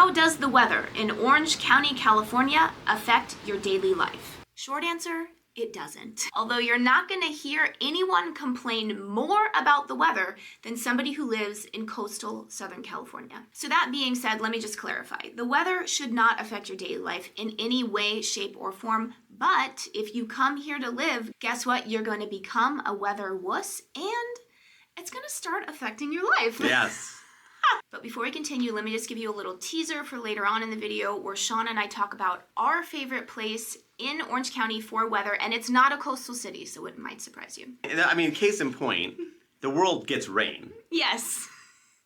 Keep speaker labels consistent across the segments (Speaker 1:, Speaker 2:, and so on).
Speaker 1: How does the weather in Orange County, California affect your daily life? Short answer, it doesn't. Although you're not gonna hear anyone complain more about the weather than somebody who lives in coastal Southern California. So that being said, let me just clarify. The weather should not affect your daily life in any way, shape, or form. But if you come here to live, guess what? You're gonna become a weather wuss and it's gonna start affecting your life.
Speaker 2: Yes.
Speaker 1: But before we continue, let me just give you a little teaser for later on in the video where Sean and I talk about our favorite place in Orange County for weather, and it's not a coastal city, so it might surprise you.
Speaker 2: I mean, case in point, the world gets rain.
Speaker 1: Yes.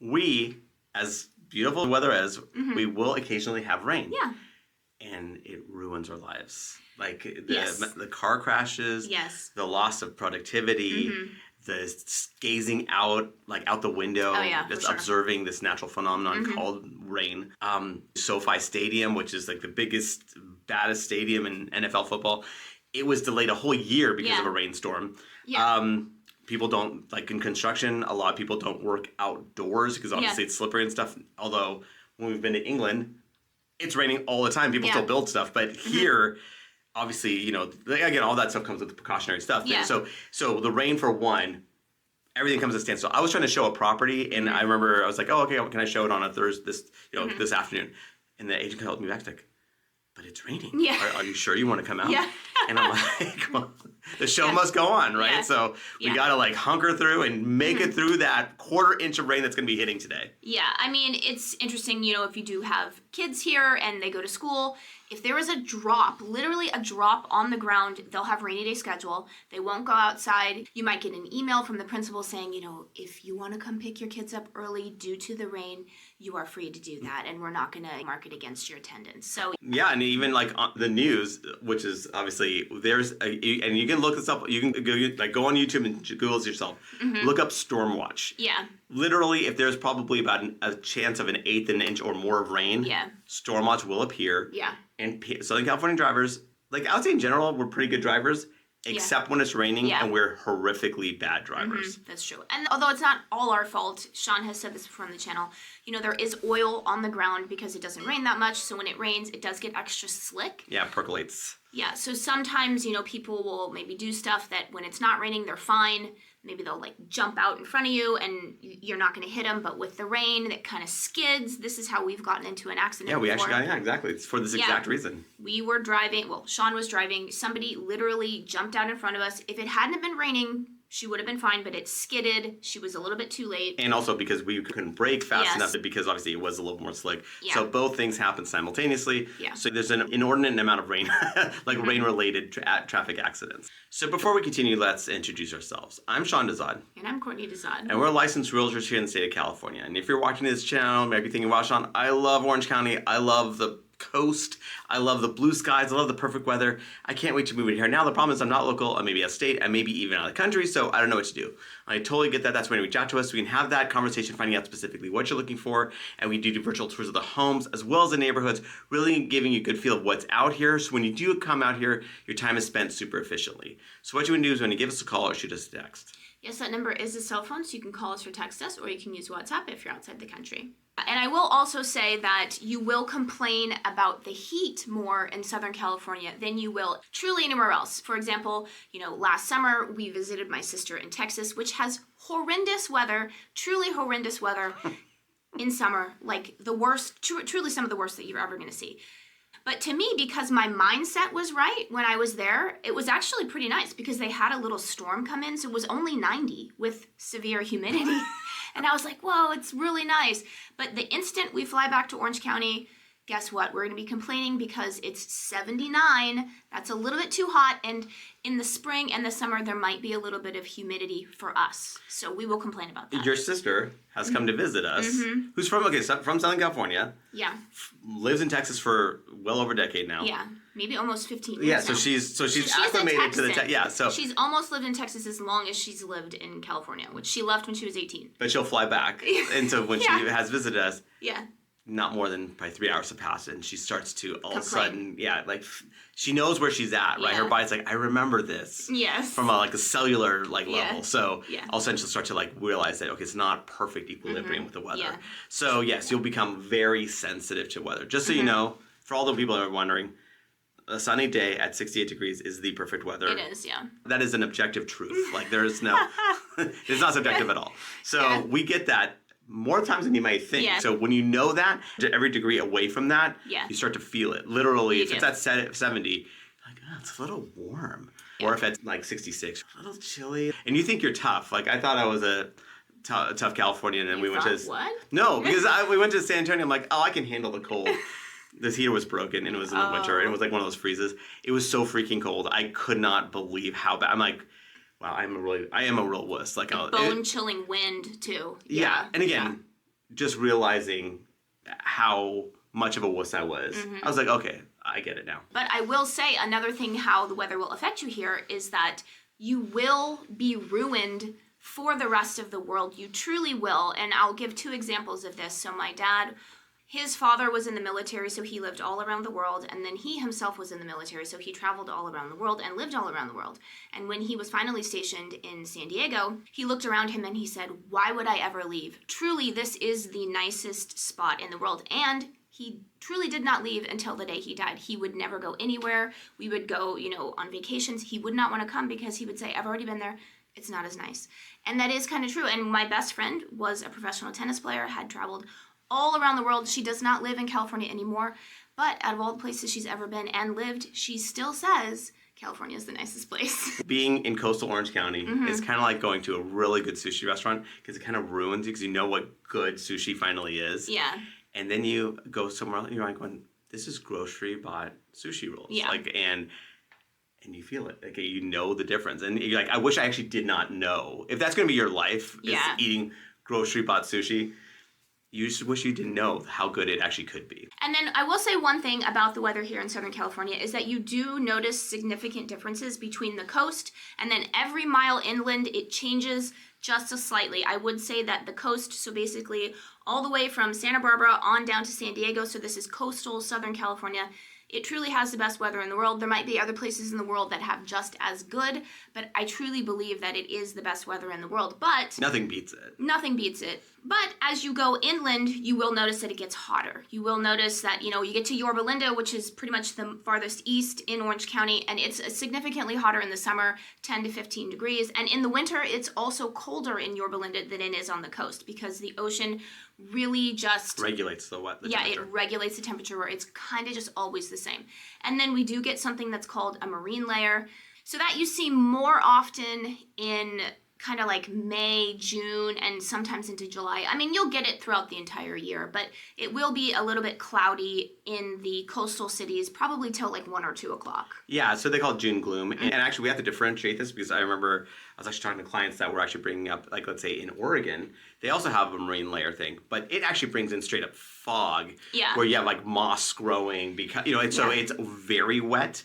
Speaker 2: We, as beautiful weather as, we will occasionally have rain.
Speaker 1: Yeah.
Speaker 2: And it ruins our lives. Like
Speaker 1: Yes.
Speaker 2: the car crashes,
Speaker 1: Yes.
Speaker 2: the loss of productivity, the gazing out the window,
Speaker 1: Oh, yeah,
Speaker 2: just
Speaker 1: for sure.
Speaker 2: observing this natural phenomenon called rain. SoFi Stadium, which is like the biggest, baddest stadium in NFL football, it was delayed a whole year because of a rainstorm.
Speaker 1: Yeah.
Speaker 2: People don't, like in construction, a lot of people don't work outdoors because obviously it's slippery and stuff. Although when we've been to England, it's raining all the time. People still build stuff. But here, obviously, you know, again, all that stuff comes with the precautionary stuff.
Speaker 1: Yeah.
Speaker 2: So the rain for one, everything comes to a standstill. I was trying to show a property, and I remember I was like, "Oh, okay, can I show it on a Thursday? This afternoon?" And the agent called me back like, "But it's raining.
Speaker 1: Yeah.
Speaker 2: Are you sure you want to come out?"
Speaker 1: Yeah.
Speaker 2: And I'm like, well, "The show must go on, right?"
Speaker 1: Yeah.
Speaker 2: So we gotta like hunker through and make it through that quarter inch of rain that's gonna be hitting today.
Speaker 1: Yeah, I mean, it's interesting, you know, if you do have kids here and they go to school, if there is a drop, literally a drop on the ground, they'll have rainy day schedule. They won't go outside. You might get an email from the principal saying, you know, if you want to come pick your kids up early due to the rain, you are free to do that, and we're not going to mark it against your attendance. So
Speaker 2: Yeah, and even like on the news, which is obviously and you can look this up. You can go on YouTube and Google this yourself. Look up storm watch.
Speaker 1: yeah,
Speaker 2: Literally, if there's probably about a chance of an eighth of an inch or more of rain, storm watch will appear.
Speaker 1: yeah.
Speaker 2: And Southern California drivers, like I would say in general, we're pretty good drivers, except when it's raining, and we're horrifically bad drivers.
Speaker 1: That's true. And although it's not all our fault, Sean has said this before on the channel, you know, there is oil on the ground because it doesn't rain that much. So when it rains, it does get extra slick.
Speaker 2: Yeah, percolates.
Speaker 1: Yeah, so sometimes, you know, people will maybe do stuff that when it's not raining, they're fine. Maybe they'll like jump out in front of you and you're not going to hit them. But with the rain, it kind of skids. This is how we've gotten into an accident
Speaker 2: Yeah, we
Speaker 1: before.
Speaker 2: actually got, exactly. It's for this exact reason.
Speaker 1: We were driving, Sean was driving. Somebody literally jumped out in front of us. If it hadn't been raining, she would have been fine, but it skidded. She was a little bit too late.
Speaker 2: And also because we couldn't brake fast enough because obviously it was a little more slick.
Speaker 1: Yeah.
Speaker 2: So both things happen simultaneously.
Speaker 1: Yeah.
Speaker 2: So there's an inordinate amount of rain, like rain-related traffic accidents. So before we continue, let's introduce ourselves. I'm Sean Dezad.
Speaker 1: And I'm Courtney Dezad.
Speaker 2: And we're licensed realtors here in the state of California. And if you're watching this channel, maybe thinking, wow, Sean, I love Orange County. I love the coast. I love the blue skies. I love the perfect weather. I can't wait to move in here. Now, the problem is I'm not local. I may be out of state. I may be even out of the country, so I don't know what to do. I totally get that. That's when you reach out to us. We can have that conversation, finding out specifically what you're looking for. And we do virtual tours of the homes as well as the neighborhoods, really giving you a good feel of what's out here. So when you do come out here, your time is spent super efficiently. So what you want to do is when you give us a call or shoot us a text.
Speaker 1: Yes, that number is a cell phone, so you can call us or text us, or you can use WhatsApp if you're outside the country. And I will also say that you will complain about the heat more in Southern California than you will truly anywhere else. For example, you know, last summer we visited my sister in Texas, which has horrendous weather, truly horrendous weather in summer, like the worst, truly some of the worst that you're ever going to see. But to me, because my mindset was right when I was there, it was actually pretty nice because they had a little storm come in, so it was only 90 with severe humidity. And I was like, whoa, it's really nice. But the instant we fly back to Orange County, guess what? We're going to be complaining because it's 79. That's a little bit too hot. And in the spring and the summer, there might be a little bit of humidity for us. So we will complain about that.
Speaker 2: Your sister has come to visit us, who's from Southern California.
Speaker 1: Yeah.
Speaker 2: Lives in Texas for well over a decade now.
Speaker 1: Yeah. Maybe almost 15 years
Speaker 2: Yeah,
Speaker 1: now.
Speaker 2: so she's acclimated to the so
Speaker 1: she's almost lived in Texas as long as she's lived in California, which she left when she was 18.
Speaker 2: But she'll fly back, and so when she has visited us, not more than probably 3 hours have passed, and she starts to all of a
Speaker 1: Complain.
Speaker 2: sudden, like she knows where she's at, right? Her
Speaker 1: Yeah.
Speaker 2: body's like, I remember this.
Speaker 1: Yes.
Speaker 2: From a cellular
Speaker 1: Yeah.
Speaker 2: level. So
Speaker 1: Yeah.
Speaker 2: all of a sudden she'll start to realize that, okay, it's not perfect equilibrium with the weather.
Speaker 1: Yeah.
Speaker 2: So yes, you'll become very sensitive to weather. Just so you know, for all the people that are wondering, a sunny day at 68 degrees is the perfect weather.
Speaker 1: It is, yeah.
Speaker 2: That is an objective truth. There is no, it's not subjective at all. So we get that more times than you might think.
Speaker 1: Yeah.
Speaker 2: So when you know that, every degree away from that,
Speaker 1: Yeah.
Speaker 2: you start to feel it. Literally,
Speaker 1: You
Speaker 2: if
Speaker 1: do.
Speaker 2: it's at 70, you're like, oh, it's a little warm.
Speaker 1: Yeah.
Speaker 2: Or if it's 66, a little chilly. And you think you're tough. I thought I was a tough Californian, and we went to...
Speaker 1: What?
Speaker 2: No, because we went to San Antonio. I'm like, oh, I can handle the cold. This heater was broken, and it was in the winter, and it was one of those freezes. It was so freaking cold. I could not believe how bad. I'm like, wow, I am a real wuss.
Speaker 1: Bone-chilling wind, too.
Speaker 2: Yeah. And again, just realizing how much of a wuss I was. I was like, okay, I get it now.
Speaker 1: But I will say another thing how the weather will affect you here is that you will be ruined for the rest of the world. You truly will. And I'll give 2 examples of this. So my dad, his father was in the military, so he lived all around the world. And then he himself was in the military, so he traveled all around the world and lived all around the world. And when he was finally stationed in San Diego, he looked around him and he said, why would I ever leave? Truly, this is the nicest spot in the world. And he truly did not leave until the day he died. He would never go anywhere. We would go, on vacations. He would not want to come because he would say, I've already been there. It's not as nice. And that is kind of true. And my best friend was a professional tennis player, had traveled all around the world. She does not live in California anymore. But out of all the places she's ever been and lived, she still says California is the nicest place.
Speaker 2: Being in coastal Orange County is kind of like going to a really good sushi restaurant because it kind of ruins you because you know what good sushi finally is.
Speaker 1: Yeah.
Speaker 2: And then you go somewhere else, and you're like, this is grocery bought sushi rolls.
Speaker 1: Yeah.
Speaker 2: And you feel it. You know the difference. And you're like, I wish I actually did not know. If that's going to be your life, is eating grocery bought sushi, you just wish you didn't know how good it actually could be.
Speaker 1: And then I will say one thing about the weather here in Southern California is that you do notice significant differences between the coast and then every mile inland it changes just a slightly. I would say that the coast, so basically all the way from Santa Barbara on down to San Diego, so this is coastal Southern California, it truly has the best weather in the world. There might be other places in the world that have just as good, but I truly believe that it is the best weather in the world. But
Speaker 2: nothing beats it.
Speaker 1: Nothing beats it. But as you go inland, you will notice that it gets hotter. You will notice that, you get to Yorba Linda, which is pretty much the farthest east in Orange County, and it's significantly hotter in the summer, 10 to 15 degrees. And in the winter, it's also colder in Yorba Linda than it is on the coast because the ocean really just
Speaker 2: regulates the temperature.
Speaker 1: It regulates the temperature where it's kind of just always the same. And then we do get something that's called a marine layer. So that you see more often in kind of like May, June, and sometimes into July. I mean, you'll get it throughout the entire year, but it will be a little bit cloudy in the coastal cities, probably till 1 or 2 o'clock.
Speaker 2: Yeah, so they call it June gloom. And actually, we have to differentiate this because I remember I was actually talking to clients that were actually bringing up, let's say in Oregon, they also have a marine layer thing, but it actually brings in straight up fog where you have moss growing because, so it's very wet.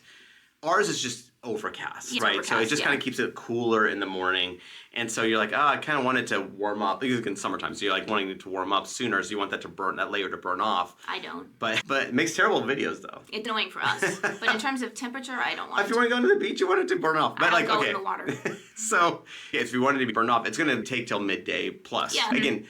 Speaker 2: Ours is just overcast, right? So it just kind of keeps it cooler in the morning. And so you're like, I kind of want it to warm up. Because it's in summertime, so you're wanting it to warm up sooner. So you want that layer to burn off.
Speaker 1: I don't.
Speaker 2: But it makes terrible videos though.
Speaker 1: It's annoying for us. But in terms of temperature, I don't want it.
Speaker 2: If you want to go to the beach, you want it to burn off. But
Speaker 1: go in the water.
Speaker 2: So if you want it to be burned off, it's going to take till midday plus.
Speaker 1: Yeah.
Speaker 2: Again,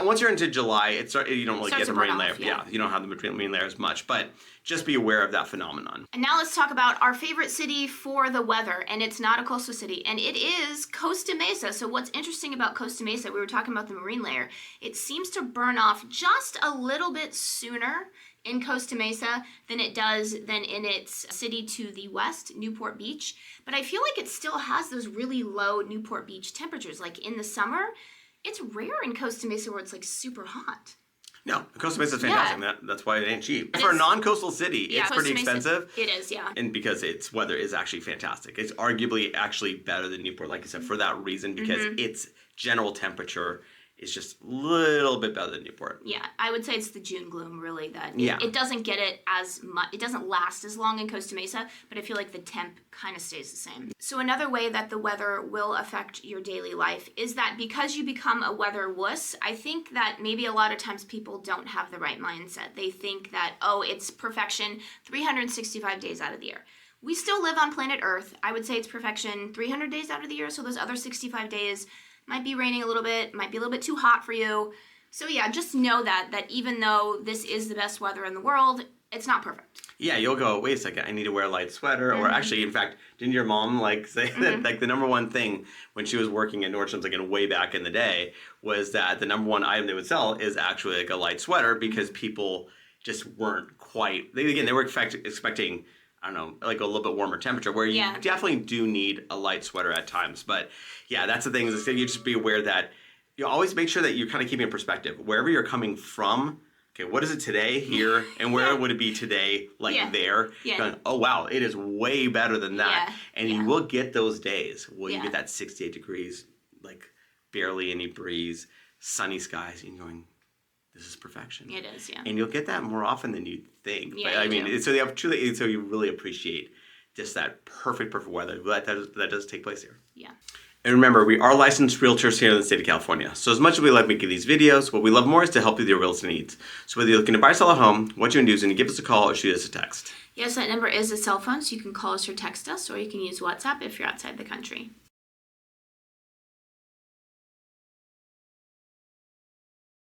Speaker 2: once you're into July, you don't really get the marine layer.
Speaker 1: Yeah,
Speaker 2: you don't have the marine layer as much. But just be aware of that phenomenon.
Speaker 1: And now let's talk about our favorite city for the weather, and it's not a coastal city, and it is Costa Mesa. So what's interesting about Costa Mesa, we were talking about the marine layer, it seems to burn off just a little bit sooner in Costa Mesa than it does than in its city to the west, Newport Beach. But I feel like it still has those really low Newport Beach temperatures. In the summer, it's rare in Costa Mesa where it's super hot.
Speaker 2: No, Costa Mesa is fantastic. Yeah. That's why it ain't cheap. For a non-coastal city, it's pretty expensive.
Speaker 1: It is, yeah.
Speaker 2: And because its weather is actually fantastic. It's arguably actually better than Newport, like you said, for that reason, because its general temperature is just a little bit better than Newport.
Speaker 1: Yeah, I would say it's the June gloom, really, that
Speaker 2: Yeah.
Speaker 1: it doesn't get it as much, it doesn't last as long in Costa Mesa, but I feel like the temp kind of stays the same. So another way that the weather will affect your daily life is that because you become a weather wuss, I think that maybe a lot of times people don't have the right mindset. They think that, oh, it's perfection 365 days out of the year. We still live on planet Earth. I would say it's perfection 300 days out of the year, so those other 65 days might be raining a little bit, might be a little bit too hot for you. So yeah, just know that even though this is the best weather in the world, it's not perfect.
Speaker 2: Yeah, you'll go, wait a second, I need to wear a light sweater. Or actually, in fact, didn't your mom say that like the number one thing when she was working at Nordstrom's like in way back in the day was that the number one item they would sell is actually like a light sweater because people just weren't quite, they were expecting I don't know, like a little bit warmer temperature where you definitely do need a light sweater at times. But yeah, that's the thing is that you just be aware that you always make sure that you're kind of keeping in perspective. Wherever you're coming from, okay, what is it today here and where would it be today there?
Speaker 1: Yeah.
Speaker 2: Going, oh, wow, it is way better than that. And you will get those days where you get that 68 degrees, like barely any breeze, sunny skies, and you're going, this is perfection.
Speaker 1: It is, yeah.
Speaker 2: And you'll get that more often than you'd think.
Speaker 1: Yeah,
Speaker 2: but I mean, so you really appreciate just that perfect weather that does take place here.
Speaker 1: Yeah.
Speaker 2: And remember, we are licensed realtors here in the state of California. So as much as we love making these videos, what we love more is to help you with your real estate needs. So whether you're looking to buy or sell a home, what you can do is you can give us a call or shoot us a text.
Speaker 1: Yes, that number is a cell phone, so you can call us or text us, or you can use WhatsApp if you're outside the country.